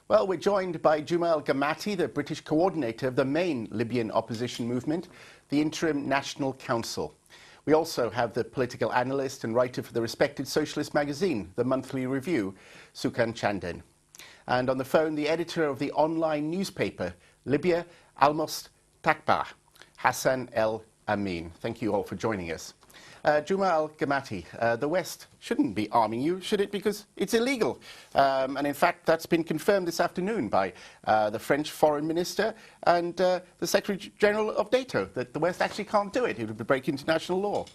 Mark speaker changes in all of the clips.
Speaker 1: Well, we're joined by Jumal Gamati, the British coordinator of the main Libyan opposition movement, the Interim National Council. We also have the political analyst and writer for the respected socialist magazine, The Monthly Review, Sukan Chandan. And on the phone, the editor of the online newspaper, Libya, Almost Takba, Hassan El Amin. Thank you all for joining us. Jumal Gamati, the West shouldn't be arming you, should it? Because it's illegal. And in fact, that's been confirmed this afternoon by the French Foreign Minister and the Secretary General of NATO, that the West actually can't do it. It would break international law.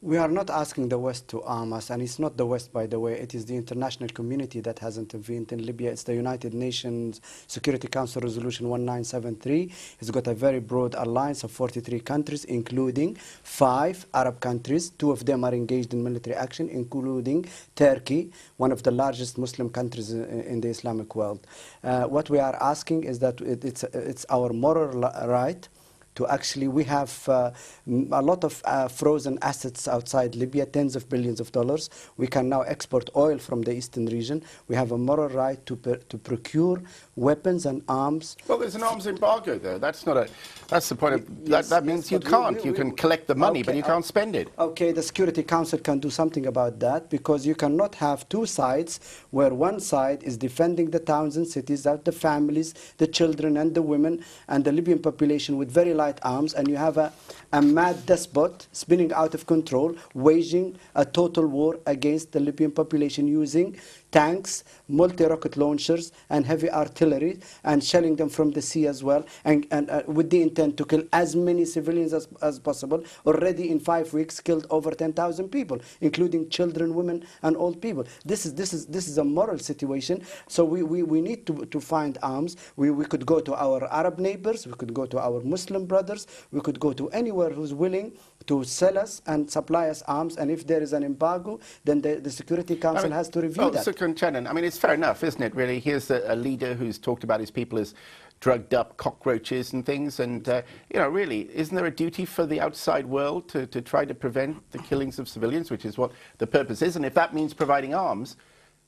Speaker 2: We are not asking the West to arm us, and it's not the West, by the way. It is the international community that has intervened in Libya. It's the United Nations Security Council Resolution 1973. It's got a very broad alliance of 43 countries, including 5 Arab countries. 2 of them are engaged in military action, including Turkey, one of the largest Muslim countries in the Islamic world. What we are asking is that it's our moral right to actually, we have a lot of frozen assets outside Libya, tens of billions of dollars. We can now export oil from the eastern region. We have a moral right to procure weapons and arms.
Speaker 1: Well, there's an arms embargo, though. That's not a. That's the point of. That means you can't. You can collect the money, but you can't spend it.
Speaker 2: Okay, the Security Council can do something about that, because you cannot have 2 sides where one side is defending the towns and cities, the families, the children and the women and the Libyan population with very light arms, and you have a mad despot spinning out of control, waging a total war against the Libyan population using tanks, multi-rocket launchers and heavy artillery, and shelling them from the sea as well, and with the intent to kill as many civilians as possible. Already in 5 weeks killed over 10,000 people, including children, women and old people. This is a moral situation. So we need to find arms. We could go to our Arab neighbors, we could go to our Muslim brothers, we could go to anywhere who's willing to sell us and supply us arms, and if there is an embargo, then the Security Council has to review that.
Speaker 1: I mean, it's fair enough, isn't it, really? Here's a leader who's talked about his people as drugged up cockroaches and things, and, you know, really, isn't there a duty for the outside world to try to prevent the killings of civilians, which is what the purpose is? And if that means providing arms,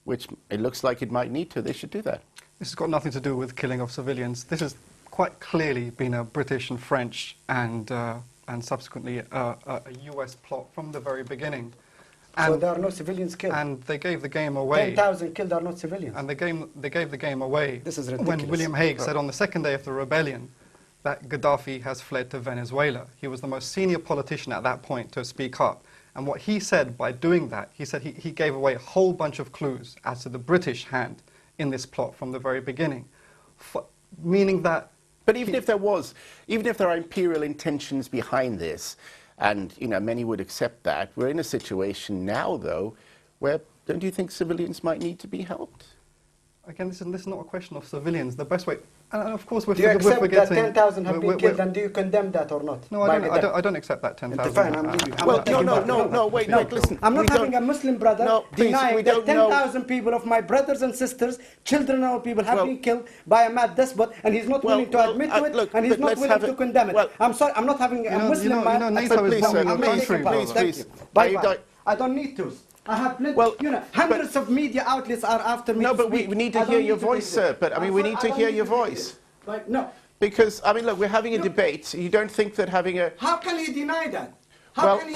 Speaker 1: which it looks like it might need to, they should do that.
Speaker 3: This has got nothing to do with killing of civilians. This has quite clearly been a British and French and subsequently a US plot from the very beginning.
Speaker 2: So there are no civilians killed.
Speaker 3: And they gave the game away.
Speaker 2: 10,000 killed are not civilians.
Speaker 3: And they gave the game away.
Speaker 2: This is ridiculous.
Speaker 3: When William Hague said on the 2nd day of the rebellion that Gaddafi has fled to Venezuela. He was the most senior politician at that point to speak up. And what he said by doing that, he said he gave away a whole bunch of clues as to the British hand in this plot from the very beginning. Meaning that...
Speaker 1: But even if there are imperial intentions behind this, and, you know, many would accept that, we're in a situation now, though, where don't you think civilians might need to be helped?
Speaker 3: Again, this is not a question of civilians. The best way, and of course we're
Speaker 2: forgetting... Do you accept that 10,000 have been killed,
Speaker 3: and
Speaker 2: and do you condemn that or not?
Speaker 3: No, I don't accept that 10,000.
Speaker 2: Fine, I'm leaving.
Speaker 1: Wait, listen.
Speaker 2: I'm not having a Muslim brother denying that 10,000 people of my brothers and sisters, children and old people, have been killed by a mad despot, and he's not willing to admit to it, and he's not willing to condemn it. I'm sorry, I'm not having a Muslim man...
Speaker 3: NATO is bombing your country.
Speaker 1: Please.
Speaker 2: Bye-bye. I don't need to. I have plenty, hundreds of media outlets are after me.
Speaker 1: No, but we need to hear your voice, sir. But, I mean, we need to hear your voice.
Speaker 2: No.
Speaker 1: Because, I mean, look, we're having a debate. You don't think that having a...
Speaker 2: How can he deny that? How can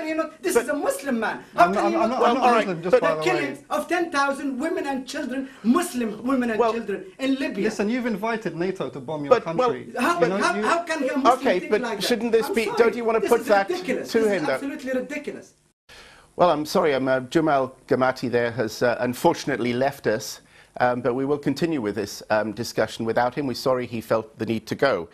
Speaker 2: he not? This is a Muslim man. How can he not?
Speaker 3: I'm not Muslim, just by the way.
Speaker 2: The killings of 10,000 women and children, Muslim women and children in Libya.
Speaker 3: Listen, you've invited NATO to bomb your country.
Speaker 2: How can a Muslim think like that?
Speaker 1: Shouldn't this be... Don't you want to put that to him?
Speaker 2: This is absolutely ridiculous.
Speaker 1: Well, I'm sorry, Jumal Gamati there has unfortunately left us, but we will continue with this discussion without him. We're sorry he felt the need to go.